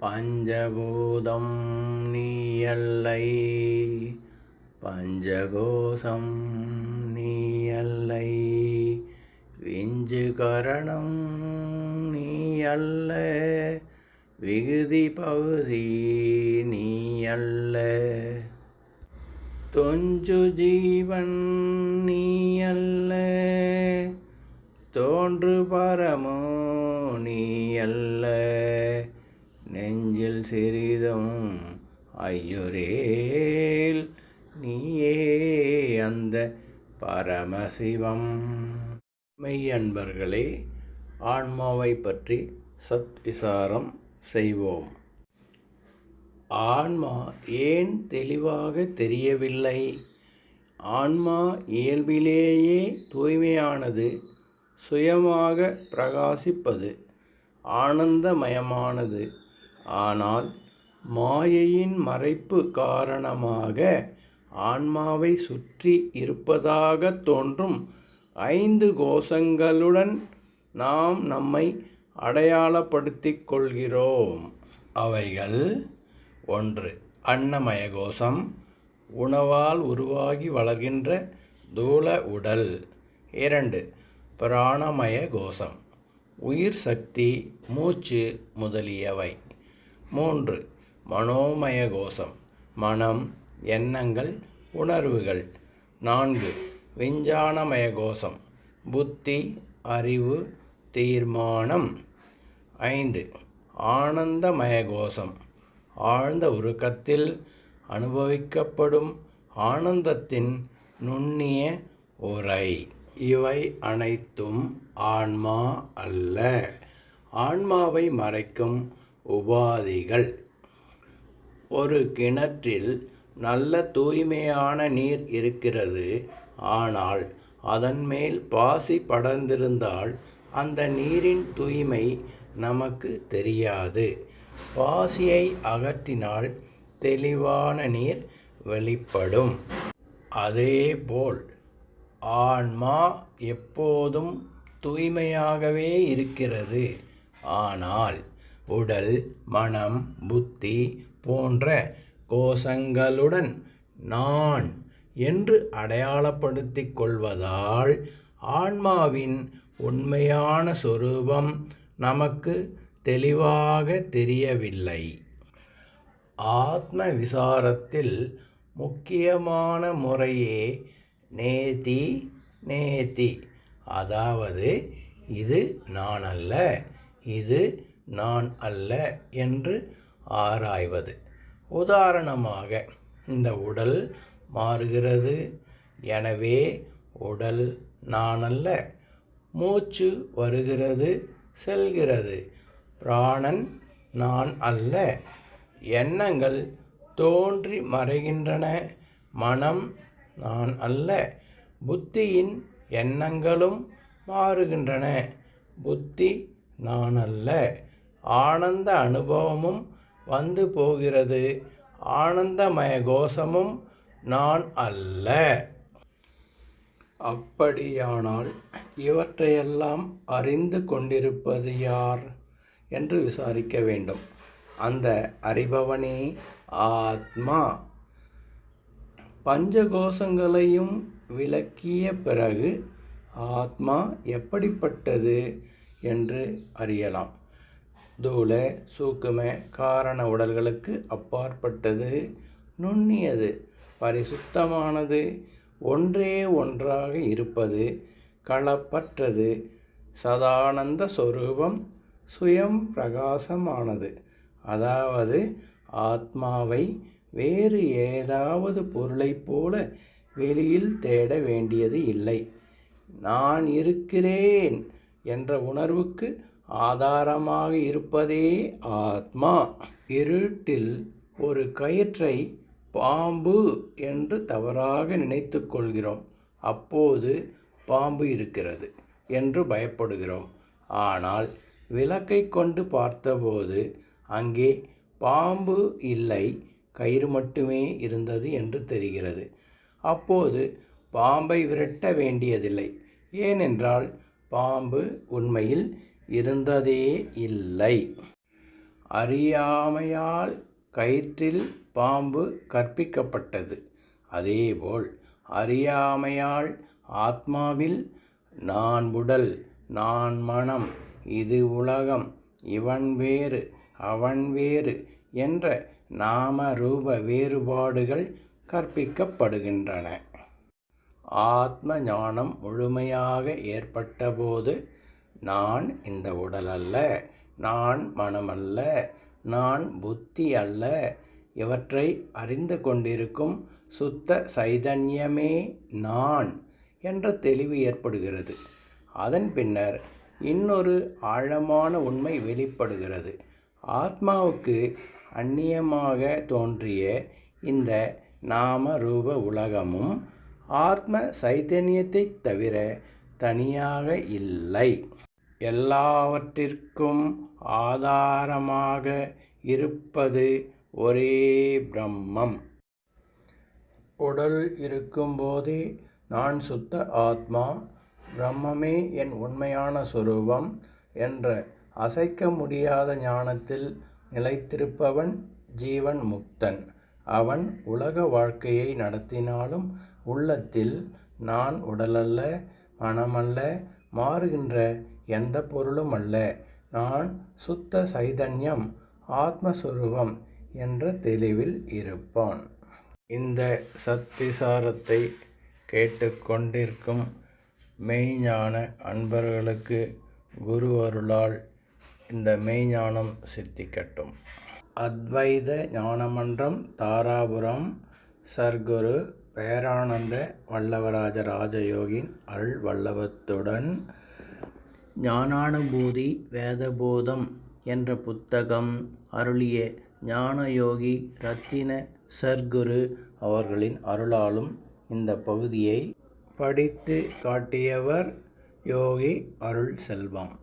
பஞ்சபூதம் நீயல்லை, பஞ்சகோசம் நீயல்லை, விஞ்சு கரணம் நீயல்ல, விகுதி பகுதி நீயல்ல, தொஞ்சு ஜீவன் நீயல்ல, தோன்று பரமோ நீயல்ல, நெஞ்சில் சிறிதும் ஐயுரேல் நீயே அந்த பரமசிவம். மெய்யன்பர்களே, ஆன்மாவை பற்றி சத் விசாரம் செய்வோம். ஆன்மா ஏன் தெளிவாக தெரியவில்லை? ஆன்மா இயல்பிலேயே தூய்மையானது, சுயமாக பிரகாசிப்பது, ஆனந்தமயமானது. ஆனால் மாயையின் மறைப்பு காரணமாக ஆன்மாவை சுற்றி இருப்பதாக தோன்றும் 5 கோஷங்களுடன் நாம் நம்மை அடையாளப்படுத்திக் கொள்கிறோம். அவைகள்: 1. அன்னமய கோஷம், உணவால் உருவாகி வளர்கின்ற தூல உடல். 2. பிராணமய கோஷம், உயிர் சக்தி, மூச்சு முதலியவை. 3. மனோமய கோஷம், மனம், எண்ணங்கள், உணர்வுகள். 4. விஞ்ஞானமய கோஷம், புத்தி, அறிவு, தீர்மானம். 5. ஆனந்தமய கோஷம், ஆழ்ந்த உறக்கத்தில் அனுபவிக்கப்படும் ஆனந்தத்தின் நுண்ணிய உரை. இவை அனைத்தும் ஆன்மா அல்ல, ஆன்மாவை மறைக்கும் உபாதிகள். ஒரு கிணற்றில் நல்ல தூய்மையான நீர் இருக்கிறது. ஆனால் அதன் மேல் பாசி படர்ந்திருந்தால் அந்த நீரின் தூய்மை நமக்கு தெரியாது. பாசியை அகற்றினால் தெளிவான நீர் வெளிப்படும். அதேபோல் ஆன்மா எப்போதும் தூய்மையாகவே இருக்கிறது. ஆனால் உடல், மனம், புத்தி போன்ற கோஷங்களுடன் நான் என்று அடையாளப்படுத்திக் கொள்வதால் ஆன்மாவின் உண்மையான சொரூபம் நமக்கு தெளிவாக தெரியவில்லை. ஆத்ம விசாரத்தில் முக்கியமான முறையே நேதி நேதி, அதாவது இது நான் அல்ல, இது நான் அல்ல என்று ஆராய்வது. உதாரணமாக, இந்த உடல் மாறுகிறது, எனவே உடல் நான் அல்ல. மூச்சு வருகிறது, செல்கிறது, பிராணன் நான் அல்ல. எண்ணங்கள் தோன்றி மறைகின்றன, மனம் நான் அல்ல. புத்தியின் எண்ணங்களும் மாறுகின்றன, புத்தி நான் அல்ல. ஆனந்த அனுபவமும் வந்து போகிறது, ஆனந்தமய கோஷமும் நான் அல்ல. அப்படியானால் இவற்றையெல்லாம் அறிந்து கொண்டிருப்பது யார் என்று விசாரிக்க வேண்டும். அந்த அறிபவனே ஆத்மா. பஞ்சகோஷங்களையும் விளக்கிய பிறகு ஆத்மா எப்படிப்பட்டது என்று அறியலாம். தூல, சூக்கும, காரண உடல்களுக்கு அப்பாற்பட்டது, நுண்ணியது, பரிசுத்தமானது, ஒன்றே ஒன்றாக இருப்பது, களப்பற்றது, சதானந்த சொரூபம், சுயம் பிரகாசமானது. அதாவது ஆத்மாவை வேறு ஏதாவது பொருளைப் போல வெளியில் தேட வேண்டியது இல்லை. நான் இருக்கிறேன் என்ற உணர்வுக்கு ஆதாரமாக இருப்பதே ஆத்மா. இருட்டில் ஒரு கயிற்றை பாம்பு என்று தவறாக நினைத்து கொள்கிறோம். அப்போது பாம்பு இருக்கிறது என்று பயப்படுகிறோம். ஆனால் விளக்கை கொண்டு பார்த்தபோது அங்கே பாம்பு இல்லை, கயிறு மட்டுமே இருந்தது என்று தெரிகிறது. அப்போது பாம்பை விரட்ட வேண்டியதில்லை. ஏனென்றால் பாம்பு உண்மையில் இருந்ததே இல்லை. அறியாமையால் கயிற்றில் பாம்பு கற்பிக்கப்பட்டது. அதேபோல் அறியாமையால் ஆத்மாவில் நான் உடல், நான் மனம், இது உலகம், இவன் வேறு, அவன் வேறு என்ற நாம ரூப வேறுபாடுகள் கற்பிக்கப்படுகின்றன. ஆத்ம ஞானம் முழுமையாக ஏற்பட்டபோது நான் இந்த உடல் அல்ல, நான் மனமல்ல, நான் புத்தி அல்ல, இவற்றை அறிந்து கொண்டிருக்கும் சுத்த சைதன்யமே நான் என்ற தெளிவு ஏற்படுகிறது. அதன் பின்னர் இன்னொரு ஆழமான உண்மை வெளிப்படுகிறது. ஆத்மாவுக்கு அந்நியமாக தோன்றிய இந்த நாம ரூப உலகமும் ஆத்ம சைதன்யத்தை தவிர தனியாக இல்லை. எல்லாவற்றிற்கும் ஆதாரமாக இருப்பது ஒரே பிரம்மம். உடல் இருக்கும்போதே நான் சுத்த ஆத்மா, பிரம்மமே என் உண்மையான சொரூபம் என்ற அசைக்க முடியாத ஞானத்தில் நிலைத்திருப்பவன் ஜீவன் முக்தன். அவன் உலக வாழ்க்கையை நடத்தினாலும் உள்ளத்தில் நான் உடலல்ல, மனமல்ல, மாறுகின்ற எந்த பொருளும் அல்ல, நான் சுத்த சைதன்யம், ஆத்மஸ்வரூபம் என்ற தெளிவில் இருப்பான். இந்த சத்விசாரத்தை கேட்டுக்கொண்டிருக்கும் மெய்ஞான அன்பர்களுக்கு குரு அருளால் இந்த மெய்ஞானம் சித்திக்கட்டும். அத்வைத ஞானமன்றம், தாராபுரம், சர்க்குரு பேரானந்த வல்லவராஜ ராஜயோகின் அருள் வல்லவத்துடன் ஞானானுபூதி வேதபோதம் என்ற புத்தகம் அருளிய ஞானயோகி ரத்தின சர்க்குரு அவர்களின் அருளாலும் இந்த பகுதியை படித்து காட்டியவர் யோகி அருள் செல்வம்.